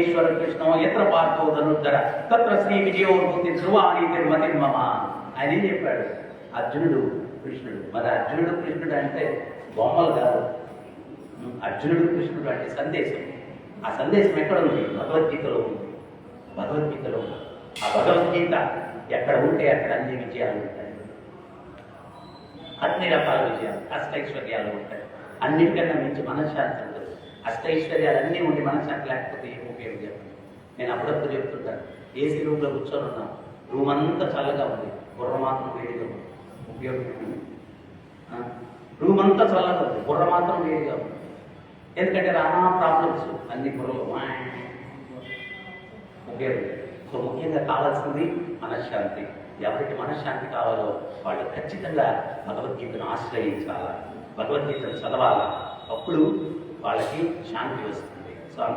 ఈశ్వర కృష్ణో ఎత్ర పార్థో ధనుర్ధర తత్ర శ్రీ విజయోభూతి ధ్రువాణి తిరుమతి మమ అని చెప్పాడు అర్జునుడు కృష్ణుడు. మరి అర్జునుడు కృష్ణుడు అంటే బొమ్మలు కాదు. అర్జునుడు కృష్ణుడు అంటే సందేశం. ఆ సందేశం ఎక్కడ ఉంది? భగవద్గీతలో ఉంది. భగవద్గీతలో ఉంది. ఆ భగవద్గీత ఎక్కడ ఉంటే అక్కడ అన్ని విజయాలు ఉంటాయి. అన్ని రకాల విజయాలు, అష్టైశ్వర్యాలు ఉంటాయి. అన్నిటికన్నా మించి మనశ్శాంతి ఉంటుంది. అష్టైశ్వర్యాలన్నీ ఉండి మనశ్శాంతి లేకపోతే ఏం ఉపయోగం చెప్పండి. నేను అప్పుడప్పుడు చెప్తుంటాను, ఏసీ రూమ్లో కూర్చొని ఉన్నాం, రూమ్ అంతా చల్లగా ఉంది, బుర్ర మాత్రం వేడిగా ఉంది. ఉపయోగం రూమ్ అంతా చల్లగా ఉంది, బుర్ర మాత్రం వేడిగా ఉంది. ఎందుకంటే రానా ప్రాబ్లమ్స్ అన్ని బుర్రలు ఉపయోగం. సో ముఖ్యంగా కావాల్సింది మనశ్శాంతి. ఎవరికి మనశ్శాంతి కావాలో వాళ్ళు ఖచ్చితంగా భగవద్గీతను ఆశ్రయించాలా, భగవద్గీతను చదవాలా. అప్పుడు వాళ్ళకి శాంతి వస్తుంది. సో అందువల్ల